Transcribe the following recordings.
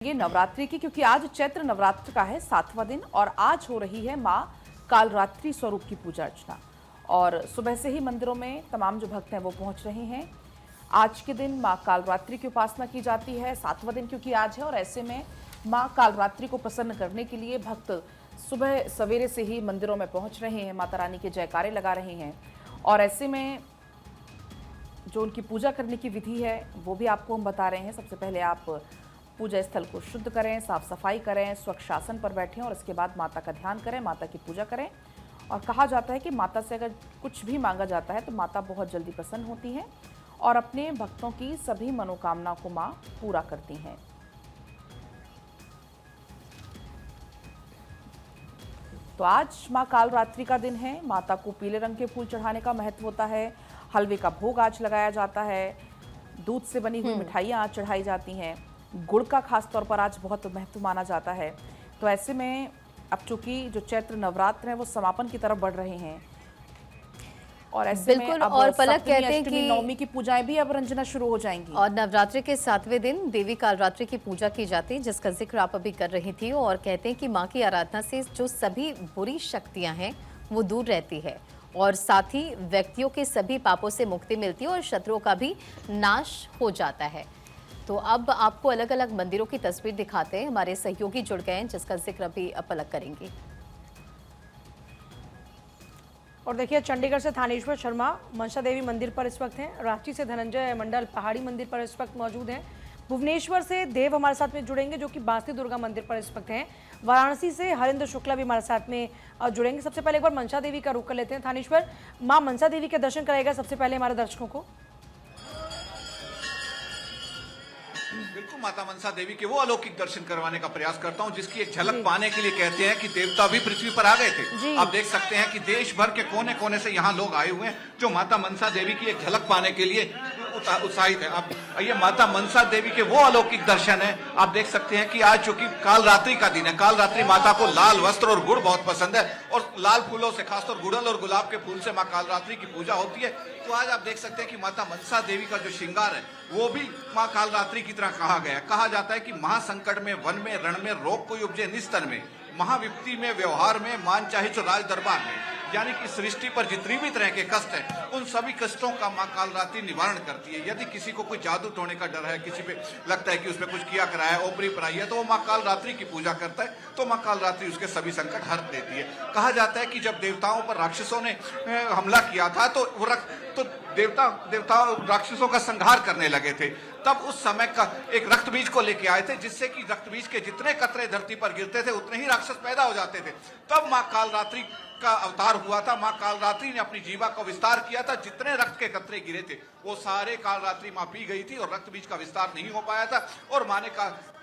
ये नवरात्रि की, क्योंकि आज चैत्र नवरात्र का है 7वां दिन और आज हो रही है माँ कालरात्रि स्वरूप की पूजा अर्चना। और सुबह से ही मंदिरों में तमाम जो भक्त हैं वो पहुंच रहे हैं। आज के दिन माँ कालरात्रि की उपासना की जाती है, 7वां दिन क्योंकि आज है, और ऐसे में माँ कालरात्रि को प्रसन्न करने के लिए भक्त सुबह सवेरे से ही मंदिरों में पहुंच रहे हैं, माता रानी के जयकारे लगा रहे हैं। और ऐसे में जो उनकी पूजा करने की विधि है वो भी आपको हम बता रहे हैं। सबसे पहले आप पूजा स्थल को शुद्ध करें, साफ सफाई करें, स्वच्छ आसन पर बैठें और इसके बाद माता का ध्यान करें, माता की पूजा करें। और कहा जाता है कि माता से अगर कुछ भी मांगा जाता है तो माता बहुत जल्दी प्रसन्न होती हैं और अपने भक्तों की सभी मनोकामना को माँ पूरा करती हैं। तो आज माँ कालरात्रि का दिन है। माता को पीले रंग के फूल चढ़ाने का महत्व होता है। हलवे का भोग आज लगाया जाता है, दूध से बनी हुई मिठाइयाँ आज चढ़ाई जाती हैं, गुड़ का खास तौर पर आज बहुत महत्व माना जाता है। तो ऐसे में अब चूंकि जो चैत्र नवरात्र हैं वो समापन की तरफ बढ़ रहे हैं और ऐसे में अब और पलक कहते हैं कि नवमी की पूजाएं भी अब रंजना शुरू हो जाएंगी और नवरात्रि के 7वें दिन देवी कालरात्रि की पूजा की जाती है, जिसका जिक्र आप अभी कर रही थी। और कहते हैं कि माँ की आराधना से जो सभी बुरी शक्तियां हैं वो दूर रहती है और साथ ही व्यक्तियों के सभी पापों से मुक्ति मिलती है और शत्रुओं का भी नाश हो जाता है। तो अब आपको अलग अलग मंदिरों की तस्वीर दिखाते हैं, हमारे सहयोगी जुड़ गए हैं जिसका जिक्र अभी पलक करेंगे। और देखिए, चंडीगढ़ से थानेश्वर शर्मा मनसा देवी मंदिर पर इस वक्त हैं, रांची से धनंजय मंडल पहाड़ी मंदिर पर इस वक्त मौजूद हैं, भुवनेश्वर से देव हमारे साथ में जुड़ेंगे जो कि बांसुरी दुर्गा मंदिर पर इस वक्त हैं, वाराणसी से हरिंद्र शुक्ला भी हमारे साथ में जुड़ेंगे। सबसे पहले एक बार मनसा देवी का रुख कर लेते हैं। थानेश्वर, माँ मनसा देवी के दर्शन कराएगा सबसे पहले हमारे दर्शकों को। बिल्कुल, माता मनसा देवी के वो अलौकिक दर्शन करवाने का प्रयास करता हूं जिसकी एक झलक पाने के लिए कहते हैं कि देवता भी पृथ्वी पर आ गए थे। आप देख सकते हैं कि देश भर के कोने कोने से यहाँ लोग आए हुए हैं जो माता मनसा देवी की एक झलक पाने के लिए उत्साहित है। आप ये माता मनसा देवी के वो अलौकिक दर्शन है। आप देख सकते हैं कि आज चूंकि कालरात्रि का दिन है, कालरात्रि माता को लाल वस्त्र और गुड़ बहुत पसंद है और लाल फूलों से, खासतौर गुड़हल और गुलाब के फूल से माँ कालरात्रि की पूजा होती है। तो आज आप देख सकते हैं कि माता मनसा देवी का जो श्रृंगार है वो भी माँ कालरात्रि की तरह कहा गया है। कहा जाता है कि महासंकट में, वन में, रण में, रोग कोई उपजे निस्तन में, महाविपत्ति में, व्यवहार में, मान चाहे तो राज दरबार में, यानी कि सृष्टि पर जितनी भी तरह के कष्ट हैं उन सभी कष्टों का माँ कालरात्रि निवारण करती है। यदि किसी को कोई जादू टोने का डर है, किसी पे लगता है कि उसमें कुछ किया कराया है, ओपरी पराई है, तो वो माँ कालरात्रि की पूजा करता है तो माँ कालरात्रि उसके सभी संकट हर देती है। कहा जाता है कि जब देवताओं पर राक्षसों ने हमला किया था तो देवता राक्षसों का संहार करने लगे थे, तब उस समय का एक रक्त बीज को लेके आए थे जिससे कि रक्त बीज के जितने कतरे धरती पर गिरते थे उतने ही राक्षस पैदा हो जाते थे। तब माँ कालरात्रि का अवतार हुआ था। माँ कालरात्रि ने अपनी जीवा को विस्तार किया था, जितने रक्त के कतरे गिरे थे वो सारे कालरात्रि माँ पी गई थी और रक्त बीज का विस्तार नहीं हो पाया था और माँ ने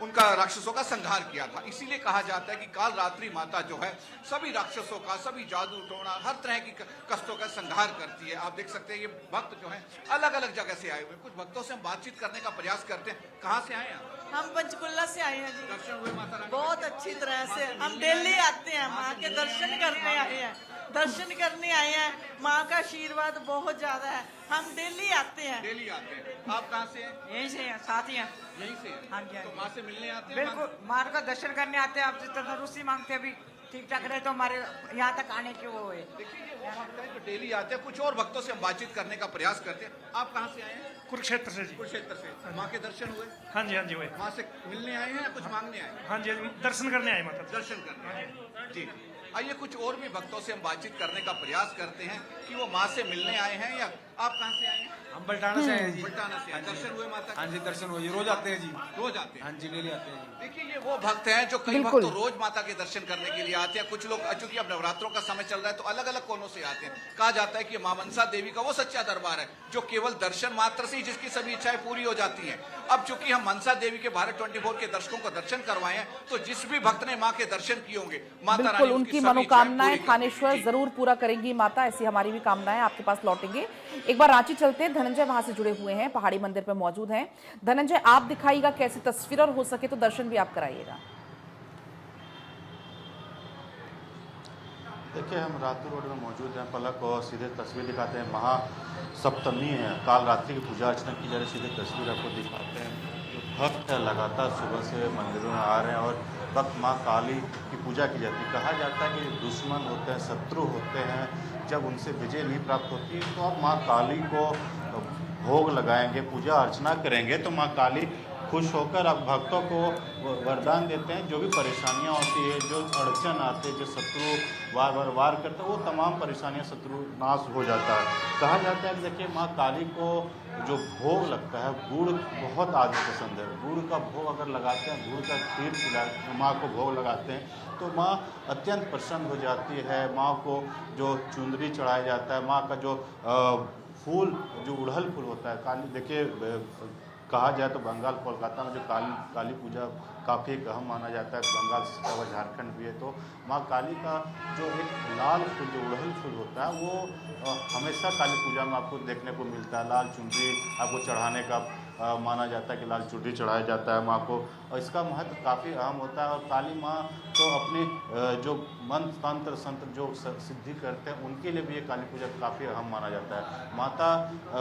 उनका राक्षसों का संहार किया था। इसीलिए कहा जाता है कि कालरात्रि माता जो है सभी राक्षसों का, सभी जादू टोना, हर तरह की कष्टों का संहार करती है। आप देख सकते हैं ये भक्त जो है अलग अलग जगह से आए हुए। कुछ भक्तों से हम बातचीत करने का प्रयास करते हैं। कहाँ से आए हैं? हम पंचकुला से आए हैं जी। दर्शन हुए माता रानी? बहुत अच्छी तरह से हम डेली आते हैं, माँ के दर्शन करने आए हैं, दर्शन करने आए हैं। माँ का आशीर्वाद बहुत ज्यादा है, हम डेली आते हैं। डेली आते हैं। आप कहाँ से हैं? यहीं से हैं, साथ ही हैं। यहीं से हैं? हाँ जी, हाँ तो जी। माँ से मिलने आते हैं? बिल्कुल, माँ का दर्शन करने आते हैं। आप जिस तरह रूसी मांगते हैं, अभी ठीक ठाक रहे तो हमारे यहाँ तक आने के वो है। देखिए ये वो भक्त हैं जो डेली आते हैं। कुछ और भक्तों से हम बातचीत करने का प्रयास करते हैं। आप कहाँ से आए हैं? कुरुक्षेत्र से जी। कुरुक्षेत्र से। माँ के दर्शन हुए? हाँ जी, हाँ जी हुए। माँ से मिलने आए हैं या कुछ मांगने आए हैं? हाँ जी, दर्शन करने आए माता। दर्शन करने आए हैं। जी, आइए कुछ और भी भक्तों से हम बातचीत करने का प्रयास करते हैं कि वो माँ से मिलने आए हैं या आप कहाँ से आए हैं? हम बल्टाना से हैं जी। बल्टाना से। दर्शन हुए माता के? हाँ जी, दर्शन हुए। रोज आते हैं जी। रोज आते हैं? हाँ जी, डेली आते हैं जी। देखिए ये वो भक्त हैं जो कई भक्त तो रोज माता के दर्शन करने के लिए आते हैं। कुछ लोग चूंकि अब नवरात्रों का समय चल रहा है तो अलग अलग कोनों से आते हैं। कहा जाता है कि माँ मनसा देवी का वो सच्चा दरबार है जो केवल दर्शन मात्र से ही जिसकी सभी इच्छाएं पूरी हो जाती हैं। अब चूंकि हम मनसा देवी के भारत 24 के दर्शकों को दर्शन करवाए हैं तो जिस भी भक्त ने माँ के दर्शन किए होंगे माता रानी उनकी मनोकामनाएं थानेश्वर जरूर पूरा करेंगी माता, ऐसी हमारी भी कामनाएं आपके पास लौटेंगे। एक बार रांची चलते हैं, धनंजय वहां से जुड़े हुए हैं, पहाड़ी मंदिर पर मौजूद हैं। धनंजय, आप दिखाइएगा कैसी तस्वीर और हो सके तो दर्शन भी आप कराइएगा। देखिए, हम रातू रोड में मौजूद हैं पलक और सीधे तस्वीर दिखाते हैं। महासप्तमी है, कालरात्रि की पूजा अर्चना की जा रही, सीधे तस्वीर आपको दिखाते हैं। भक्त लगातार सुबह से मंदिरों में आ रहे हैं और वक्त माँ काली की पूजा की जाती है। कहा जाता है कि दुश्मन होते हैं, शत्रु होते हैं, जब उनसे विजय नहीं प्राप्त होती तो आप माँ काली को भोग लगाएंगे, पूजा अर्चना करेंगे तो माँ काली खुश होकर अब भक्तों को वरदान देते हैं। जो भी परेशानियां होती है, जो अड़चन आते हैं, जो शत्रु वार करते हैं, वो तमाम परेशानियां शत्रु नाश हो जाता है। कहा जाता है कि देखिए माँ काली को जो भोग लगता है, गुड़ बहुत आदमी पसंद है। गुड़ का भोग अगर लगाते हैं, गुड़ का खीर खिला माँ को भोग लगाते हैं तो माँ अत्यंत प्रसन्न हो जाती है। माँ को जो चुंदरी चढ़ाया जाता है, माँ का जो फूल, जो उड़हल फूल होता है, काली देखिए कहा जाए तो बंगाल कोलकाता में जो काली पूजा काफ़ी अहम माना जाता है। बंगाल से सटा हुआ झारखंड भी है। तो माँ काली का जो एक लाल फूल, जो उड़हल फूल होता है, वो हमेशा काली पूजा में आपको देखने को मिलता है। लाल चुनरी आपको चढ़ाने का माना जाता है कि लाल चुनरी चढ़ाया जाता है माँ को, और इसका महत्व काफ़ी अहम होता है। और काली माँ तो अपनी जो मंत्र तंत्र संत्र जो सिद्धि करते हैं, उनके लिए भी ये काली पूजा काफ़ी अहम माना जाता है। माता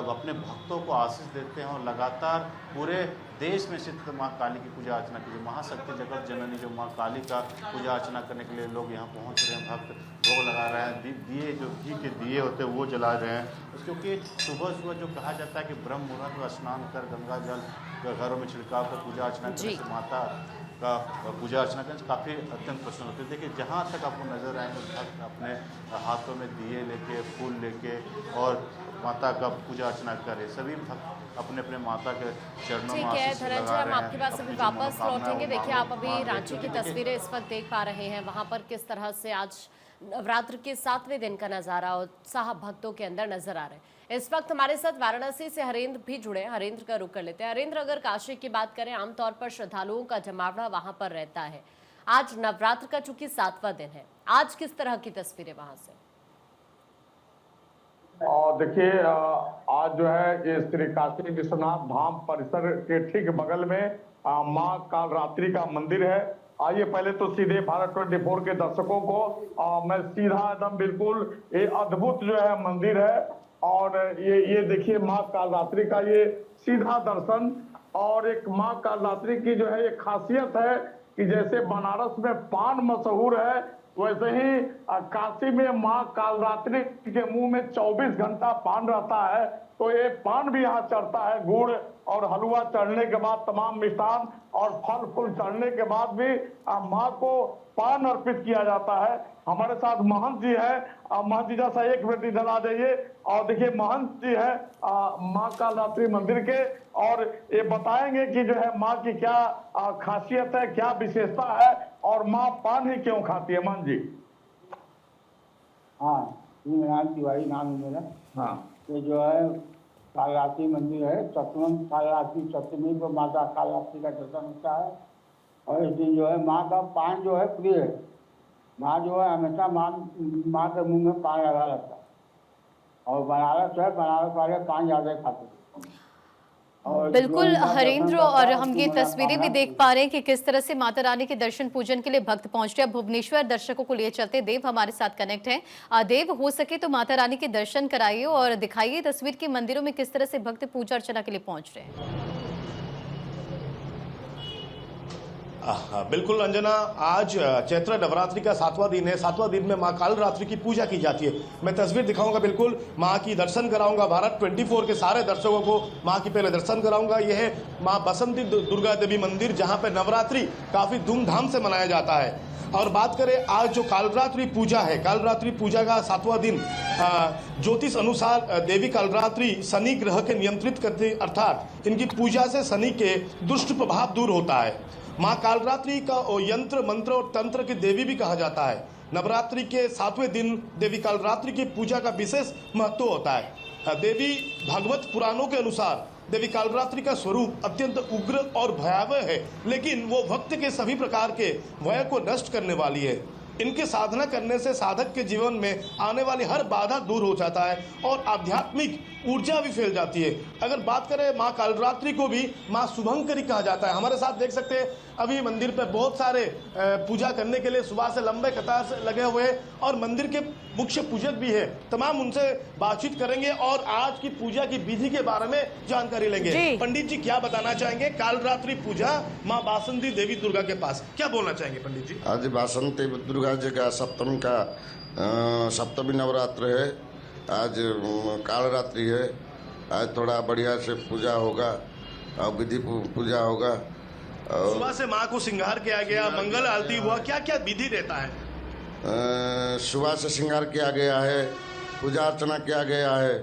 अपने भक्तों को आशीष देते हैं और लगातार पूरे देश में स्थित माँ काली की पूजा अर्चना कीजिए। महाशक्ति जगत जननी जो माँ काली का पूजा अर्चना करने के लिए लोग यहाँ पहुँच रहे हैं, भक्त भोग लगा रहे हैं, दिए जो घी के दिए होते हैं वो जला रहे हैं। क्योंकि सुबह सुबह जो कहा जाता है कि ब्रह्म मुहूर्त में स्नान कर गंगा जल घरों में छिड़काव कर पूजा अर्चना करने से माता का पूजा अर्चना करने से काफ़ी अत्यंत प्रसन्न होती है। देखिए जहाँ तक आपको नजर आएंगे भक्त अपने हाथों में दिए लेके, फूल लेके और माता का पूजा अर्चना करे। सभी भक्त अपने अपने माता के चरणों में आशीष लगा रहे हैं। धनंजय, हम आपके पास अभी वापस लौटेंगे। देखिए आप अभी रांची की तस्वीरें इस वक्त देख पा रहे हैं, वहां पर किस तरह से आज नवरात्र के 7वें दिन का नजारा उत्साह भक्तों के अंदर नजर आ रहे हैं। इस वक्त हमारे साथ वाराणसी से हरेंद्र भी जुड़े हैं। हरेंद्र का रुख कर लेते हैं। हरेंद्र, अगर काशी की बात करें, आमतौर पर श्रद्धालुओं का जमावड़ा वहां पर रहता है। आज नवरात्र का चूंकि 7वां दिन है, आज किस तरह की तस्वीरें वहां से? देखिए आज जो है ये श्री काशी विश्वनाथ धाम परिसर के ठीक बगल में माँ कालरात्रि का मंदिर है। आइए पहले तो सीधे भारत 24 के दर्शकों को मैं सीधा एकदम बिल्कुल ये अद्भुत जो है मंदिर है, और ये देखिए माँ कालरात्रि का ये सीधा दर्शन। और एक माँ कालरात्रि की जो है ये खासियत है कि जैसे बनारस में पान मशहूर है, वैसे ही काशी में माँ कालरात्रि के मुंह में 24 घंटा पान रहता है। तो ये पान भी यहाँ चढ़ता है, गुड़ और हलवा चढ़ने के बाद, तमाम मिष्ठान और फल फूल चढ़ने के बाद भी माँ को पान अर्पित किया जाता है। हमारे साथ महंत जी है। महंत जी जैसा एक मिनट इधर आ जाइए। और देखिए महंत जी है माँ कालरात्रि मंदिर के, और ये बताएंगे कि जो है माँ की क्या खासियत है, क्या विशेषता है, और माँ पान ही क्यों खाती है। महंत जी। हाँ, नाम तिवारी नाम है मेरा। हाँ, ये जो है कालरात्रि मंदिर है। सप्तम कालरात्रि सप्तमी को माता कालरात्रि का दर्शन होता है, और इस दिन जो है माँ का पान जो है प्रिय है। माँ जो है हमेशा माँ के मुंह में पान लगा रहता है, और बनारस है, बनारस वाले पान ज़्यादा खाते हैं। बिल्कुल हरेंद्र, और हम ये तस्वीरें भी देख पा रहे हैं कि किस तरह से माता रानी के दर्शन पूजन के लिए भक्त पहुंच रहे हैं। भुवनेश्वर दर्शकों को लिए चलते देव हमारे साथ कनेक्ट हैं। देव, हो सके तो माता रानी के दर्शन कराइए और दिखाइए तस्वीर के मंदिरों में किस तरह से भक्त पूजा अर्चना के लिए पहुंच रहे हैं। बिल्कुल अंजना, आज चैत्र नवरात्रि का 7वां दिन है। 7वां दिन में माँ कालरात्रि की पूजा की जाती है। मैं तस्वीर दिखाऊंगा, बिल्कुल माँ की दर्शन कराऊंगा। भारत 24 के सारे दर्शकों को माँ की पहले दर्शन कराऊंगा। यह है माँ बसंती दुर्गा देवी मंदिर, जहाँ पे नवरात्रि काफी धूमधाम से मनाया जाता है। और बात करें आज जो कालरात्रि पूजा है, कालरात्रि पूजा का 7वां दिन, ज्योतिष अनुसार देवी कालरात्रि शनि ग्रह के नियंत्रित करते, अर्थात इनकी पूजा से शनि के दुष्ट प्रभाव दूर होता है। माँ कालरात्रि का यंत्र मंत्र और तंत्र की देवी भी कहा जाता है। नवरात्रि के 7वें दिन देवी कालरात्रि की पूजा का विशेष महत्व होता है। देवी भागवत पुराणों के अनुसार देवी कालरात्रि का स्वरूप अत्यंत उग्र और भयावह है, लेकिन वो भक्त के सभी प्रकार के भय को नष्ट करने वाली है। इनके साधना करने से साधक के जीवन में आने वाली हर बाधा दूर हो जाता है और आध्यात्मिक ऊर्जा भी फैल जाती है। अगर बात करें माँ कालरात्रि को भी माँ शुभंकरी कहा जाता है। हमारे साथ देख सकते हैं अभी मंदिर पे बहुत सारे पूजा करने के लिए सुबह से लंबे कतार से लगे हुए हैं और मंदिर के मुख्य पूजक भी है। तमाम उनसे बातचीत करेंगे और आज की पूजा की विधि के बारे में जानकारी लेंगे। पंडित जी क्या बताना चाहेंगे? कालरात्रि पूजा माँ बासंती देवी दुर्गा के पास क्या बोलना चाहेंगे पंडित जी? आज बासंती दुर्गा जी का सप्तमी नवरात्र है। आज कालरात्रि है। आज थोड़ा बढ़िया से पूजा होगा और विधि पूजा होगा। सुबह से माँ को श्रृंगार किया गया, मंगल आरती हुआ, क्या क्या विधि रहता है? सुबह से श्रृंगार किया गया है, पूजा अर्चना किया गया है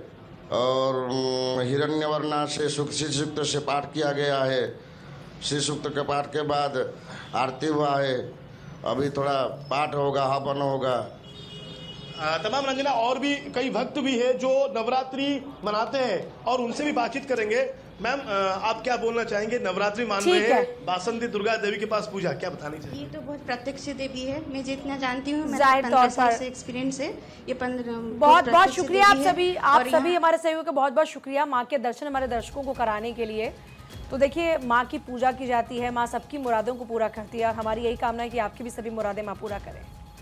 और हिरण्यवर्णा से श्री सूक्त से पाठ किया गया है। श्री सूक्त के पाठ के बाद आरती हुआ है। अभी थोड़ा पाठ होगा, हवन होगा। तमाम रंजना और भी कई भक्त भी है जो नवरात्रि मनाते हैं और उनसे भी बातचीत करेंगे। मैम आप क्या बोलना चाहेंगे? नवरात्रि मान रहे हैं, बासंती दुर्गा देवी के पास पूजा, क्या बतानी चाहिए? ये तो बहुत प्रत्यक्ष देवी है। मैं जितना जानती हूँ, जाहिर तौर पर एक्सपीरियंस है ये। बहुत बहुत शुक्रिया आप सभी हमारे सहयोग का बहुत बहुत शुक्रिया माँ के दर्शन हमारे दर्शकों को कराने के लिए। तो देखिए माँ की पूजा की जाती है, माँ सबकी मुरादों को पूरा करती है और हमारी यही कामना है कि आपकी भी सभी मुरादें माँ पूरा करें।